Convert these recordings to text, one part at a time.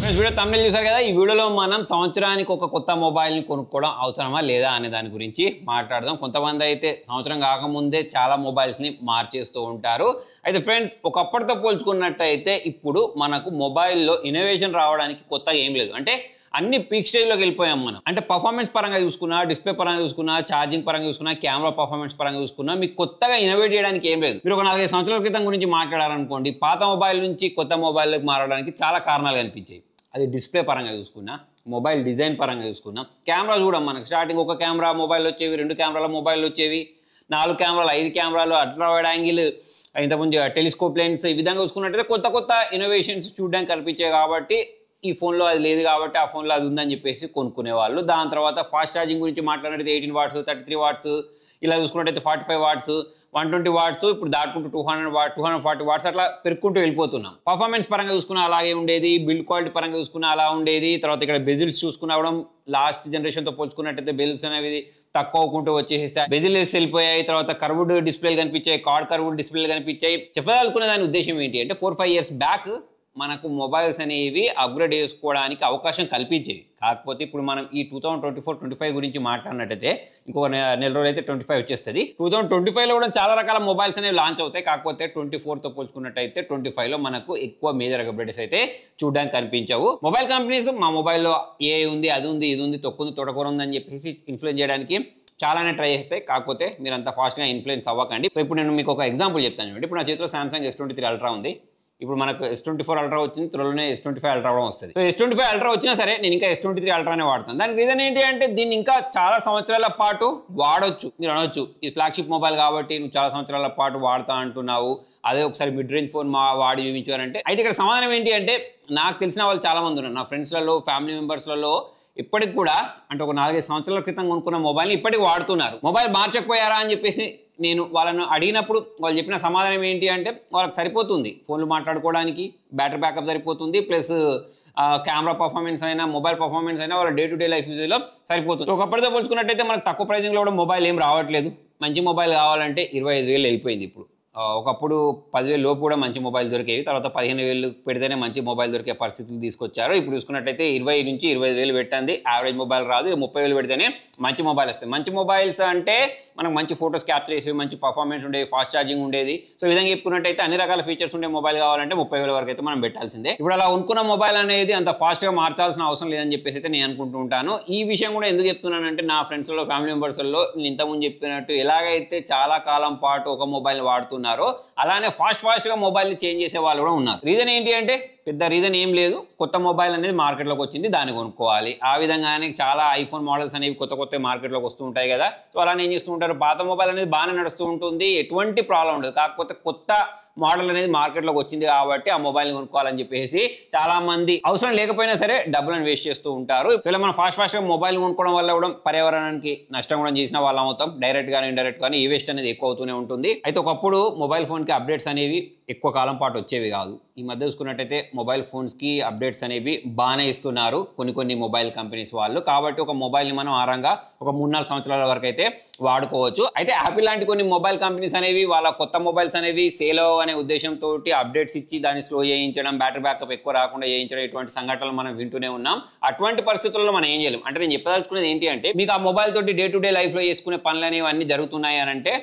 Video తమిళ చూసారు కదా. ఈ వీడియోలో మనం సంవత్సరానికి ఒక కొత్త మొబైల్ని కొనుక్కోవడం అవసరమా లేదా అనే దాని గురించి మాట్లాడదాం. కొంతమంది అయితే సంవత్సరం కాకముందే చాలా మొబైల్స్ని మార్చేస్తూ ఉంటారు. అయితే ఫ్రెండ్స్, ఒకప్పటితో పోల్చుకున్నట్టయితే ఇప్పుడు మనకు మొబైల్లో ఇన్నోవేషన్ రావడానికి కొత్తగా ఏం లేదు. అంటే అన్ని పీక్ స్టేజ్లోకి వెళ్ళిపోయాం మనం. అంటే పర్ఫార్మెన్స్ పరంగా చూసుకున్నా, డిస్ప్లే పరంగా చూసుకున్నా, ఛార్జింగ్ పరంగా చూసుకున్నా, కెమెరా పర్ఫార్మెన్స్ పరంగా చూసుకున్నా మీకు కొత్తగా ఇన్నోవేట్ చేయడానికి ఏం లేదు. మీరు ఒక 4-5 సంవత్సరాల క్రితం గురించి మాట్లాడాలనుకోండి, పాత మొబైల్ నుంచి కొత్త మొబైల్లోకి మారడానికి చాలా కారణాలు కనిపించాయి. అది డిస్ప్లే పరంగా చూసుకున్నా, మొబైల్ డిజైన్ పరంగా చూసుకున్నా, కెమెరా చూడం మనకు స్టార్టింగ్ ఒక కెమెరా మొబైల్ వచ్చేవి, 2 కెమెరాల మొబైల్ వచ్చేవి, 4 కెమెరాలు, 5 కెమెరాలు, అల్ట్రా వైడ్ యాంగిల్, ఇంతకుముందు టెలిస్కోప్ లెన్స్, ఈ విధంగా చూసుకున్నట్టయితే కొత్త కొత్త ఇన్నోవేషన్స్ చూడడానికి కనిపించాయి. కాబట్టి ఈ ఫోన్లో అది లేదు కాబట్టి ఆ ఫోన్లో అది ఉందని చెప్పేసి కొనుక్కునే వాళ్ళు. దాని తర్వాత ఫాస్ట్ ఛార్జింగ్ గురించి మాట్లాడితే 18 వాట్స్, 33 వాట్స్, ఇలా చూసుకున్నట్టయితే 45 వాట్స్, 120 వాట్స్, ఇప్పుడు దాటుకుంటూ 200 వాట్, 240 వాట్స్ అట్లా పెరుక్కుంటూ వెళ్ళిపోతున్నాం. పర్ఫార్మెన్స్ పరంగా చూసుకున్నా అలాగే ఉండేది, బిల్డ్ క్వాలిటీ పరంగా చూసుకున్నా అలా ఉండేది. తర్వాత ఇక్కడ బెజిల్స్ చూసుకున్నా లాస్ట్ జనరేషన్తో పోల్చుకున్నట్టయితే బెజిల్స్ అనేవి తక్కువ అవ్వకుంటూ వచ్చేసేసాయి. బెజిల్స్ వెళ్ళిపోయాయి. తర్వాత కర్వ్డ్ డిస్ప్లేలు కనిపించాయి, కార్డ్ కర్వ్డ్ డిస్ప్లేలు కనిపించాయి. చెప్పదలుచుకునే దాని ఉద్దేశం ఏంటి అంటే 4-5 ఇయర్స్ బ్యాక్ మనకు మొబైల్స్ అనేవి అప్గ్రేడ్ చేసుకోవడానికి అవకాశం కల్పించేవి. కాకపోతే ఇప్పుడు మనం ఈ 2024-25 గురించి మాట్లాడినట్టయితే ఇంకొక నెల రోజులు అయితే 25 వచ్చేస్తుంది. 2025లో కూడా చాలా రకాల మొబైల్స్ అనేవి లాంచ్ అవుతాయి. కాకపోతే 24తో పోల్చుకున్నట్టయితే 25లో మనకు ఎక్కువ మేజర్ అప్గ్రేడ్స్ అయితే చూడడానికి కనిపించవు. మొబైల్ కంపెనీస్ మా మొబైల్లో ఏ ఉంది, అది ఉంది, ఇది ఉంది, తొక్కుంది, తొడకూర ఉంది అని చెప్పేసి ఇన్ఫ్లుయెన్స్ చేయడానికి చాలానే ట్రై చేస్తాయి. కాకపోతే మీరు అంత ఫాస్ట్గా ఇన్ఫ్లుయెన్స్ అవ్వకండి. సో ఇప్పుడు నేను మీకు ఒక ఎగ్జాంపుల్ చెప్తాను. ఇప్పుడు నా చేతిలో Samsung S23 Ultra ఉంది. ఇప్పుడు మనకు S24 Ultra వచ్చింది, త్వరలోనే S25 Ultra కూడా వస్తుంది. సో S25 Ultra వచ్చినా సరే నేను ఇంకా S23 Ultraనే వాడుతాను. దానికి రీజన్ ఏంటి అంటే దీన్ని ఇంకా చాలా సంవత్సరాల పాటు వాడొచ్చు. మీరు అనొచ్చు ఇది ఫ్లాగ్షిప్ మొబైల్ కాబట్టి నువ్వు చాలా సంవత్సరాల పాటు వాడుతా అంటున్నావు, అదే ఒకసారి మిడ్ రేంజ్ ఫోన్ వాడి చూపించారంటే. అయితే ఇక్కడ సమాధానం ఏంటి అంటే నాకు తెలిసిన వాళ్ళు చాలా మంది ఉన్నారు, నా ఫ్రెండ్స్లలో, ఫ్యామిలీ మెంబర్స్లలో ఇప్పటికి కూడా అంటే ఒక 4-5 సంవత్సరాల క్రితం కొనుక్కున్న మొబైల్ని ఇప్పటికి వాడుతున్నారు. మొబైల్ మార్చకపోయారా అని చెప్పేసి నేను వాళ్ళను అడిగినప్పుడు వాళ్ళు చెప్పిన సమాధానం ఏంటి అంటే వాళ్ళకి సరిపోతుంది, ఫోన్లు మాట్లాడుకోవడానికి బ్యాటరీ బ్యాకప్ సరిపోతుంది, ప్లస్ కెమెరా పర్ఫార్మెన్స్ అయినా, మొబైల్ పర్ఫార్మెన్స్ అయినా వాళ్ళ డే టు డే లైఫ్ యూజేజ్లో సరిపోతుంది. ఒకప్పటితో పోల్చుకున్నట్టయితే మనకు తక్కువ ప్రైజింగ్లో కూడా మొబైల్ ఏం రావట్లేదు. మంచి మొబైల్ కావాలంటే 25,000 వెళ్ళిపోయింది. ఇప్పుడు ఒకప్పుడు 10,000 లోపు కూడా మంచి మొబైల్ దొరికేవి. తర్వాత 15,000 పెడితేనే మంచి మొబైల్ దొరికే పరిస్థితులు తీసుకొచ్చారు. ఇప్పుడు చూసుకున్నట్టయితే 20 నుంచి 25,000 పెట్టండి యావరేజ్ మొబైల్ రాదు. 30,000 పెడితేనే మంచి మొబైల్ వస్తాయి. మంచి మొబైల్స్ అంటే మనకు మంచి ఫోటోస్ క్యాప్చర్ చేసేవి, మంచి పర్ఫార్మెన్స్ ఉండేవి, ఫాస్ట్ ఛార్జింగ్ ఉండేది. సో ఈ విధంగా చెప్పుకున్నట్టయితే అన్ని రకాల ఫీచర్స్ ఉండే మొబైల్ కావాలంటే 30,000 వరకు అయితే మనం పెట్టాల్సిందే. ఇప్పుడు అలా అనుకున్న మొబైల్ అనేది అంత ఫాస్ట్గా మార్చాల్సిన అవసరం లేదని చెప్పేసి అయితే నేను అనుకుంటూ ఉంటాను. ఈ విషయం కూడా ఎందుకు చెప్తున్నానంటే నా ఫ్రెండ్స్లో, ఫ్యామిలీ మెంబర్స్లో నేను ఇంతకుముందు చెప్పినట్టు ఎలాగైతే చాలా కాలం పాటు ఒక మొబైల్ వాడుతున్నారు అలానే ఫాస్ట్ గా మొబైల్ ని చేంజ్ చేసే వాళ్ళు కూడా ఉన్నారు. రీజన్ ఏంటి అంటే పెద్ద రీజన్ ఏం లేదు, కొత్త మొబైల్ అనేది మార్కెట్లోకి వచ్చింది, దాన్ని కొనుక్కోవాలి. ఆ విధంగానే చాలా ఐఫోన్ మోడల్స్ అనేవి కొత్త మార్కెట్లోకి వస్తూ ఉంటాయి కదా. సో అలానే ఏం చేస్తూ ఉంటారు, పాత మొబైల్ అనేది బాగానే నడుస్తూ ఉంటుంది, ఎటువంటి ప్రాబ్లం ఉండదు. కాకపోతే కొత్త మోడల్ అనేది మార్కెట్లోకి వచ్చింది కాబట్టి ఆ మొబైల్ని కొనుక్కోవాలని చెప్పేసి చాలా మంది అవసరం లేకపోయినా సరే డబ్బులను వేస్ట్ చేస్తూ ఉంటారు. సో ఇలా మనం ఫాస్ట్గా మొబైల్ కొనుక్కోవడం వల్ల కూడా పర్యావరణానికి నష్టం కూడా చేసిన వాళ్ళం అవుతాం. డైరెక్ట్ గానీ ఇండైరెక్ట్ గానీ ఈ వేస్ట్ అనేది ఎక్కువ అవుతూనే ఉంటుంది. అయితే ఒకప్పుడు మొబైల్ ఫోన్కి అప్డేట్స్ అనేవి ఎక్కువ కాలం పాటు వచ్చేవి కాదు. ఈ మధ్య చూసుకున్నట్టయితే మొబైల్ ఫోన్స్కి అప్డేట్స్ అనేవి బాగానే ఇస్తున్నారు కొన్ని మొబైల్ కంపెనీస్ వాళ్ళు. కాబట్టి ఒక మొబైల్ని మనం ఆరంగా ఒక 3-4 సంవత్సరాల వరకు అయితే వాడుకోవచ్చు. అయితే యాపిల్ లాంటి కొన్ని మొబైల్ కంపెనీస్ అనేవి వాళ్ళ కొత్త మొబైల్స్ అనేవి సేల్ అనే ఉద్దేశంతో అప్డేట్స్ ఇచ్చి దాన్ని స్లో చేయించడం, బ్యాటరీ బ్యాకప్ ఎక్కువ రాకుండా చేయించడం, ఇటువంటి సంఘటనలు మనం వింటూనే ఉన్నాం. అటువంటి పరిస్థితుల్లో మనం ఏం చేయలేం. అంటే నేను చెప్పదలుచుకునేది ఏంటి అంటే మీకు ఆ మొబైల్ తోటి డే టు డే లైఫ్లో చేసుకునే పనులు అనేవి అన్నీ జరుగుతున్నాయి అని అంటే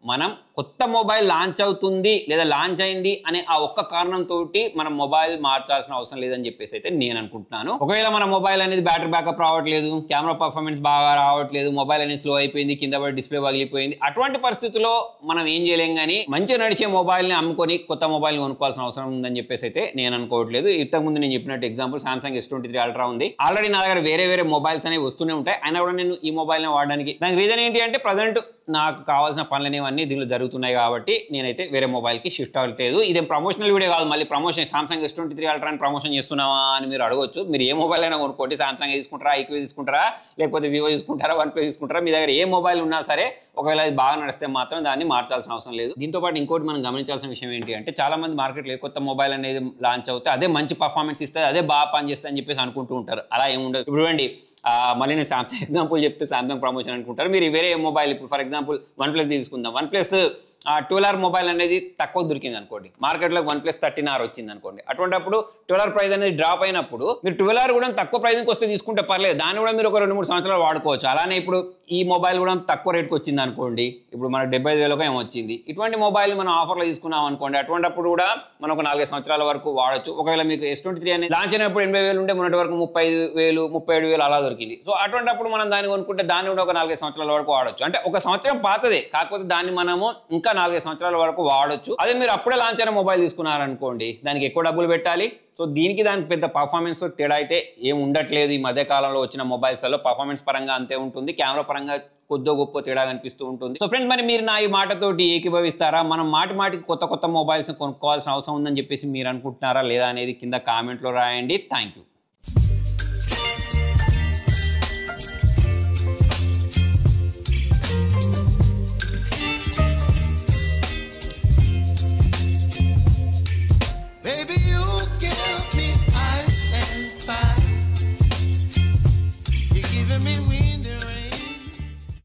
మనం కొత్త మొబైల్ లాంచ్ అవుతుంది లేదా లాంచ్ అయింది అనే ఆ ఒక్క కారణంతో మనం మొబైల్ మార్చాల్సిన అవసరం లేదని చెప్పేసి అయితే నేను అనుకుంటున్నాను. ఒకవేళ మన మొబైల్ అనేది బ్యాటరీ బ్యాకప్ రావట్లేదు, కెమెరా పర్ఫార్మెన్స్ బాగా రావట్లేదు, మొబైల్ అనేది స్లో అయిపోయింది, కింద పడి డిస్ప్లే పగిలిపోయింది, అటువంటి పరిస్థితుల్లో మనం ఏం చేయలేం. కానీ మంచిగా నడిచే మొబైల్ని అమ్ముకొని కొత్త మొబైల్ని కొనుక్కోవాల్సిన అవసరం ఉందని చెప్పేసి అయితే నేను అనుకోవట్లేదు. ఇంతకుముందు నేను చెప్పినట్టు ఎగ్జాంపుల్ Samsung S23 Ultra ఉంది. ఆల్రెడీ నా దగ్గర వేరే మొబైల్స్ అనేవి వస్తూనే ఉంటాయి. అయినా కూడా నేను ఈ మొబైల్ని వాడడానికి దానికి రీజన్ ఏంటి అంటే ప్రజెంట్ నాకు కావాల్సిన పనులు అనేవన్నీ దీనిలో జరుగుతున్నాయి కాబట్టి నేనైతే వేరే మొబైల్కి షిఫ్ట్ అవ్వట్లేదు. ఇదేం ప్రమోషనల్ వీడియో కాదు, మళ్ళీ ప్రమోషన్ Samsung S23 Ultra అని ప్రమోషన్ చేస్తున్నావా అని మీరు అడగొచ్చు. మీరు ఏ మొబైల్ అయినా కొనుక్కోండి, Samsung తీసుకుంటారా, IQ తీసుకుంటారా, లేకపోతే Vivo తీసుకుంటారా, OnePlus తీసుకుంటారా, మీ దగ్గర ఏ మొబైల్ ఉన్నా సరే ఒకవేళ అది బాగా నడిస్తే మాత్రం దాన్ని మార్చాల్సిన అవసరం లేదు. దీంతో పాటు ఇంకోటి మనం గమనించాల్సిన విషయం ఏంటి అంటే చాలా మంది మార్కెట్లో కొత్త మొబైల్ అనేది లాంచ్ అవుతే అదే మంచి పర్ఫార్మెన్స్ ఇస్తుంది, అదే బాగా పనిచేస్తుంది అని చెప్పేసి అనుకుంటూ ఉంటారు. అలా ఏముండదు. ఇప్పుడు చూడండి, మళ్ళీ నేను Samsung ఎగ్జాంపుల్ చెప్తే Samsung ప్రమోషన్ అనుకుంటారు. మీరు వేరే మొబైల్ ఇప్పుడు ఫర్ ఎగ్జాంపుల్ OnePlus తీసుకుందాం. OnePlus ఆ 12R మొబైల్ అనేది తక్కువ దొరికింది అనుకోండి, మార్కెట్లో OnePlus 13R వచ్చింది అనుకోండి, అటువంటిప్పుడు 12R ప్రైస్ అనేది డ్రాప్ అయినప్పుడు మీరు 12R కూడా తక్కువ ప్రైస్కి వస్తే తీసుకుంటే పర్లేదు, దాన్ని కూడా మీరు ఒక 2-3 సంవత్సరాలు వాడుకోవచ్చు. అలానే ఇప్పుడు ఈ మొబైల్ కూడా తక్కువ రేట్కి వచ్చింది అనుకోండి, ఇప్పుడు మనకు 75,000 ఏమో వచ్చింది, ఇటువంటి మొబైల్ మనం ఆఫర్లో తీసుకున్నాం అనుకోండి, అటువంటిప్పుడు కూడా మనం ఒక 4 సంవత్సరాల వరకు వాడచ్చు. ఒకవేళ మీకు S23 అనేది లాంచ్ అయినప్పుడు 80,000 ఉంటే మొన్నటి వరకు 35,000 37,000 అలా దొరికింది. సో అటువంటిప్పుడు మనం దాన్ని కొనుక్కుంటే దాన్ని కూడా ఒక 4 సంవత్సరాల వరకు వాడచ్చు. అంటే ఒక సంవత్సరం పాతదే, కాకపోతే దాన్ని మనము ఇంకా 4 సంవత్సరాల వరకు వాడొచ్చు. అదే మీరు అప్పుడే లాంచ్ అయిన మొబైల్ తీసుకున్నారనుకోండి, దానికి ఎక్కువ డబ్బులు పెట్టాలి. సో దానికి పెద్ద పర్ఫార్మెన్స్ తేడా అయితే ఏం ఉండట్లేదు. ఈ మధ్య కాలంలో వచ్చిన మొబైల్స్లో పర్ఫార్మెన్స్ పరంగా అంతే ఉంటుంది, కెమెరా పరంగా కొద్దో గొప్ప తేడా కనిపిస్తూ ఉంటుంది. సో ఫ్రెండ్స్, మరి మీరు నా ఈ మాటతోటి ఏకీభవిస్తారా? మనం మాటికి కొత్త మొబైల్స్ కొనుక్కోవాల్సిన అవసరం ఉందని చెప్పేసి మీరు అనుకుంటున్నారా లేదా అనేది కింద కామెంట్లో రాయండి. Thank you.